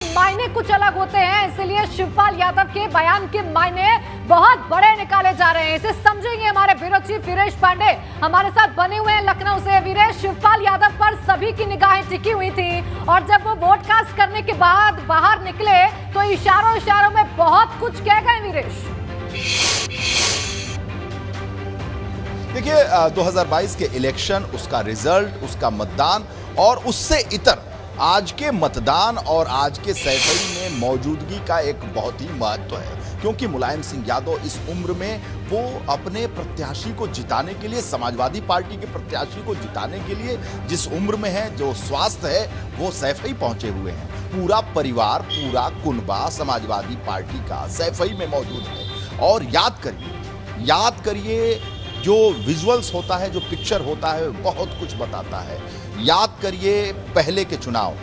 मायने कुछ अलग होते हैं, इसलिए शिवपाल यादव के बयान के मायने बहुत बड़े निकाले जा रहे हैं। इसे समझेंगे हमारे ब्यूरो चीफ वीरेश पांडे हमारे साथ बने हुए हैं लखनऊ से। वीरेश, शिवपाल यादव पर सभी की निगाहें टिकी हुई थी और जब वो वोट कास्ट करने के बाद बाहर निकले तो इशारों में बहुत कुछ कह गए। वीरेश, देखिए 2022 के इलेक्शन, उसका रिजल्ट, उसका मतदान और उससे इतर आज के मतदान और आज के सैफई में मौजूदगी का एक बहुत ही महत्व है, क्योंकि मुलायम सिंह यादव इस उम्र में वो अपने प्रत्याशी को जिताने के लिए, समाजवादी पार्टी के प्रत्याशी को जिताने के लिए जिस उम्र में है, जो स्वास्थ्य है, वो सैफई पहुंचे हुए हैं। पूरा परिवार, पूरा कुनबा समाजवादी पार्टी का सैफई में मौजूद है। और याद करिए जो विजुअल्स होता है, जो पिक्चर होता है, बहुत कुछ बताता है। याद करिए पहले के चुनाव,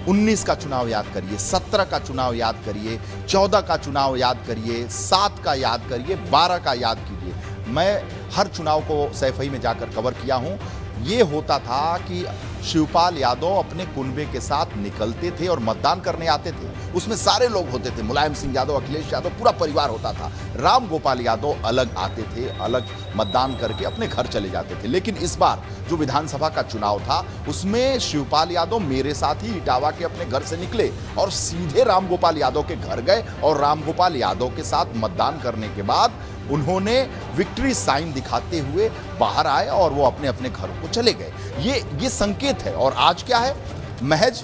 19 का चुनाव याद करिए, 17 का चुनाव याद करिए, 14 का चुनाव याद करिए, 7 का याद करिए, 12 का याद कीजिए। मैं हर चुनाव को सैफई में जाकर कवर किया हूँ। ये होता था कि शिवपाल यादव अपने कुनबे के साथ निकलते थे और मतदान करने आते थे। उसमें सारे लोग होते थे, मुलायम सिंह यादव, अखिलेश यादव, पूरा परिवार होता था। राम गोपाल यादव अलग आते थे, अलग मतदान करके अपने घर चले जाते थे। लेकिन इस बार जो विधानसभा का चुनाव था, उसमें शिवपाल यादव मेरे साथ ही इटावा के अपने घर से निकले और सीधे राम गोपाल यादव के घर गए और राम गोपाल यादव के साथ मतदान करने के बाद उन्होंने विक्ट्री साइन दिखाते हुए बाहर आए और वो अपने अपने घरों को चले गए। ये संकेत है। और आज क्या है, महज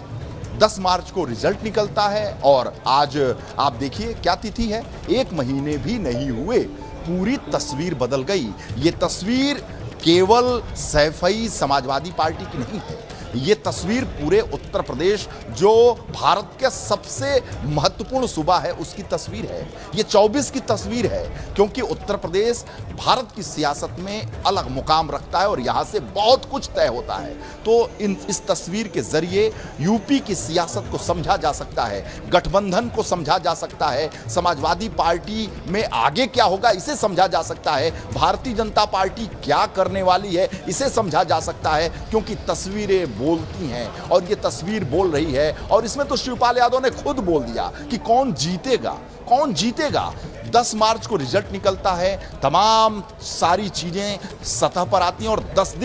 10 मार्च को रिजल्ट निकलता है और आज आप देखिए क्या तिथि है, 1 महीने भी नहीं हुए, पूरी तस्वीर बदल गई। ये तस्वीर केवल सैफई समाजवादी पार्टी की नहीं है, ये तस्वीर पूरे उत्तर प्रदेश, जो भारत के सबसे महत्वपूर्ण सूबा है, उसकी तस्वीर है। ये 24 की तस्वीर है, क्योंकि उत्तर प्रदेश भारत की सियासत में अलग मुकाम रखता है और यहाँ से बहुत कुछ तय होता है। तो इस तस्वीर के जरिए यूपी की सियासत को समझा जा सकता है, गठबंधन को समझा जा सकता है, समाजवादी पार्टी में आगे क्या होगा इसे समझा जा सकता है, भारतीय जनता पार्टी क्या करने वाली है इसे समझा जा सकता है, क्योंकि तस्वीरें बोलती हैं और ये तस्वीर बोल रही है। और इसमें तो शिवपाल यादव ने खुद बोल दिया कि कौन जीतेगा। 10 मार्च को रिजल्ट निकलता है, तमाम सारी चीजें सतह पर आती हैं और 10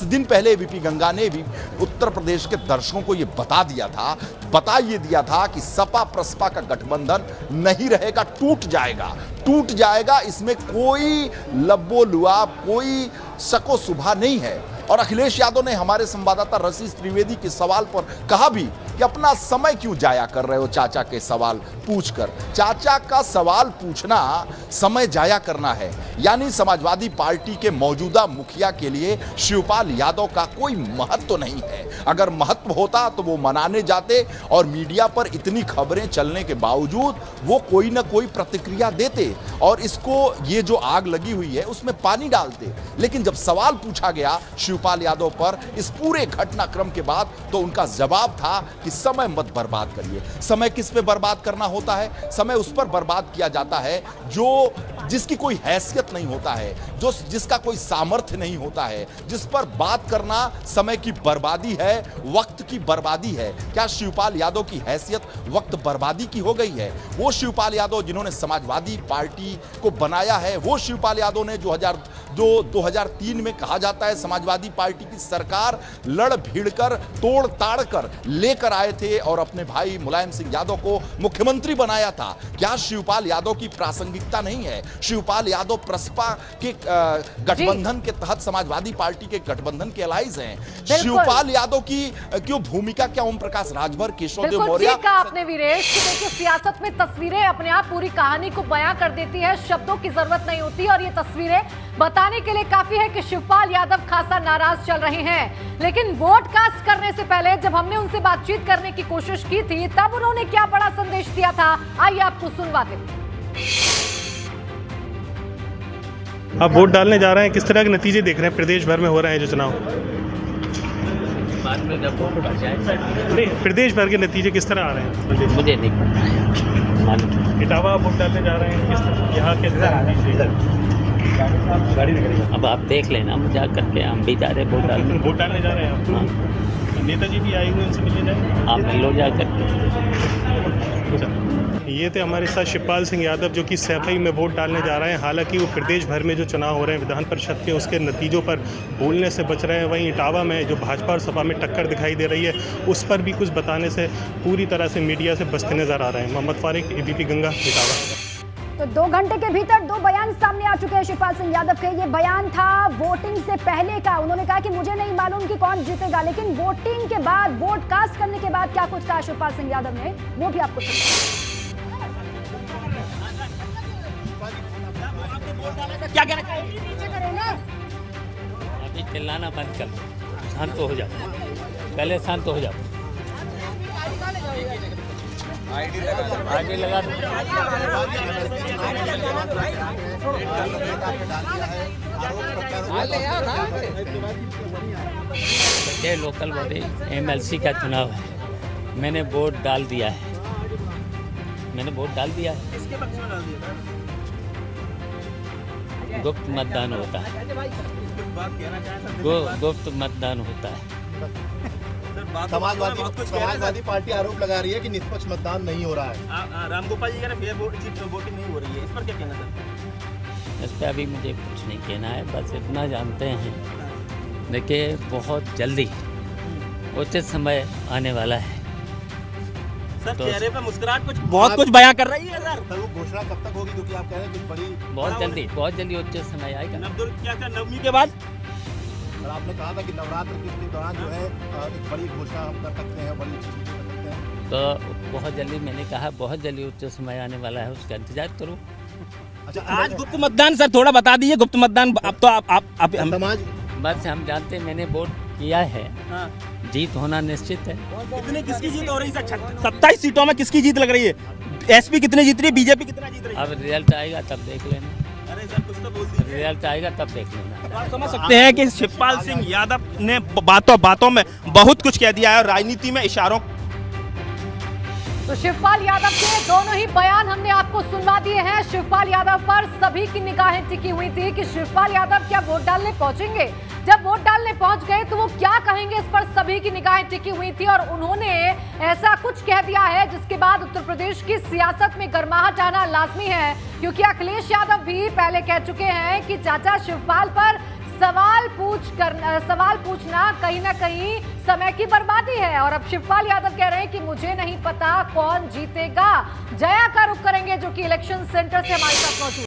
दिन पहले वीपी गंगा ने भी उत्तर प्रदेश के दर्शकों को ये बता दिया था कि सपा प्रसपा का गठबंधन नहीं रहेगा, टूट जाएगा। इसमें कोई लब्बो लुआब, कोई शको शुबा नहीं है। और अखिलेश यादव ने हमारे संवाददाता रशीद त्रिवेदी के सवाल पर कहा भी कि अपना समय क्यों जाया कर रहे हो चाचा के सवाल पूछकर। चाचा का सवाल पूछना समय जाया करना है, यानी समाजवादी पार्टी के मौजूदा मुखिया के लिए शिवपाल यादव का कोई महत्व नहीं है। अगर महत्व होता तो वो मनाने जाते और मीडिया पर इतनी खबरें चलने के बावजूद वो कोई ना कोई प्रतिक्रिया देते और इसको, ये जो आग लगी हुई है उसमें पानी डालते। लेकिन जब सवाल पूछा गया शिवपाल यादव पर इस पूरे घटनाक्रम के बाद, तो उनका जवाब था कि समय मत बर्बाद करिए। समय किस पे बर्बाद करना होता है? समय उस पर बर्बाद किया जाता है जिसकी कोई हैसियत नहीं होता है, जिसका कोई सामर्थ्य नहीं होता है, जिस पर बात करना समय की बर्बादी है, वक्त की बर्बादी है। क्या शिवपाल यादव की हैसियत वक्त बर्बादी की हो गई है? वो शिवपाल यादव जिन्होंने समाजवादी पार्टी को बनाया है, वो शिवपाल यादव ने जो 2003 में कहा जाता है समाजवादी पार्टी की सरकार लड़ भीड़ कर, तोड़ ताड़ कर लेकर आए थे और अपने भाई मुलायम सिंह यादव को मुख्यमंत्री बनाया था। क्या शिवपाल यादव की प्रासंगिकता नहीं है? शिवपाल यादव प्रसपा के गठबंधन के तहत समाजवादी पार्टी के गठबंधन के अलाइज हैं। शिवपाल यादव की क्यों भूमिका, क्या ओम प्रकाश राजभर, केशवदेव मौर्य? आपने वीरेश, देखिए सियासत में तस्वीरें अपने आप पूरी कहानी को बयां कर देती है, शब्दों की जरूरत नहीं होती और ये तस्वीरें बताने के लिए काफी है कि शिवपाल यादव खासा नाराज चल रहे हैं। लेकिन वोट कास्ट करने से पहले जब हमने उनसे बातचीत करने की कोशिश की थी, तब उन्होंने क्या बड़ा संदेश दिया था, आइए आपको सुनवाते हैं। आप वोट डालने जा रहे हैं, किस तरह के नतीजे देख रहे हैं? प्रदेश भर में हो रहे हैं जो चुनाव, नहीं प्रदेश भर के नतीजे किस तरह आ रहे हैं? मुझे नहीं पता। इटावा वोट डालने जा रहे हैं, किस तरह यहाँ के अब आप देख लेना, जा करके हम भी जा रहे वोट डालने जा रहे हैं आप? नेताजी भी आए हुए, उनसे मिलने जाएंगे? आप मिल लो जाकर। ये थे हमारे साथ शिवपाल सिंह यादव, जो कि सैफई में वोट डालने जा रहे हैं। हालांकि वो प्रदेश भर में जो चुनाव हो रहे हैं विधान परिषद के, उसके नतीजों पर बोलने से बच रहे हैं। वहीं इटावा में जो भाजपा और सपा में टक्कर दिखाई दे रही है, उस पर भी कुछ बताने से पूरी तरह से मीडिया से बचते नजर आ रहे हैं। मोहम्मद फारिक, एबीपी गंगा, इटावा। तो 2 घंटे के भीतर 2 बयान सामने आ चुके हैं शिवपाल सिंह यादव के। ये बयान था वोटिंग से पहले का। उन्होंने कहा कि मुझे नहीं मालूम कि कौन जीतेगा, लेकिन वोटिंग के बाद, वोट कास्ट करने के बाद क्या कुछ कहा शिवपाल सिंह यादव ने, वो भी आपको सुनाएंगे। क्या कहना चाहिए? अभी चिल्लाना बंद कर, शांत हो जाओ, पहले शांत हो जाओ। आईडी लगा दो। ये लोकल बॉडी एमएलसी का चुनाव है, मैंने वोट डाल दिया है, मैंने वोट डाल दिया है। गुप्त मतदान होता है, गुप्त मतदान होता है। समाजवादी पार्टी आरोप लगा रही है कि निष्पक्ष मतदान नहीं हो रहा है। रामगोपाल जी कह रहे हैं वोटिंग नहीं हो रही है, इस पर क्या कहना सर? इस पर अभी मुझे कुछ नहीं कहना है, बस इतना जानते हैं, देखिए बहुत जल्दी उचित समय आने वाला है। सर तो चेहरे पे मुस्कुराहट बहुत कुछ बयां कर रही है सर। तो वो घोषणा कब तक होगी, क्योंकि आप कह रहे हैं कुछ बड़ी, बहुत जल्दी उचित समय आएगा। क्या नवमी के बाद? और आपने कहा था कि नवरात्र के दौरान जो है एक बड़ी घोषणा हम कर सकते हैं, बड़ी चीजें कर सकते हैं। तो बहुत जल्दी, मैंने कहा बहुत जल्दी उचित समय आने वाला है, उसका इंतजार करो। अच्छा, आज गुप्त मतदान सर थोड़ा बता दीजिए, गुप्त मतदान अब तो आप समाज बस हम जानते हैं, मैंने वोट किया है, जीत होना निश्चित है। कितने किसकी जीत हो रही है सर? 27 सीटों में किसकी जीत लग रही है? एसपी कितने जीत रही है, बीजेपी कितना जीत रही है? अब रिजल्ट आएगा तब देख लेना, अरे सर कुछ तो बोल दीजिए। रिजल्ट आएगा तब देख लेना। आप समझ सकते हैं कि शिवपाल सिंह यादव ने बातों में बहुत कुछ कह दिया है, राजनीति में इशारों। तो शिवपाल यादव के दोनों ही बयान हमने आपको सुनवा दिए हैं। शिवपाल यादव पर सभी की निगाहें टिकी हुई थी कि शिवपाल यादव क्या वोट डालने पहुंचेंगे। जब वोट डालने पहुंच गए तो वो क्या कहेंगे, इस पर सभी की निगाहें टिकी हुई थी। और उन्होंने ऐसा कुछ कह दिया है जिसके बाद उत्तर प्रदेश की सियासत में गर्माहट आना लाजमी है, क्योंकि अखिलेश यादव भी पहले कह चुके हैं कि चाचा शिवपाल पर सवाल पूछना कहीं ना कहीं समय की बर्बादी है। और अब शिवपाल यादव कह रहे हैं कि मुझे नहीं पता कौन जीतेगा। जया का रुख करेंगे, जो कि इलेक्शन सेंटर से हमारे साथ मौजूद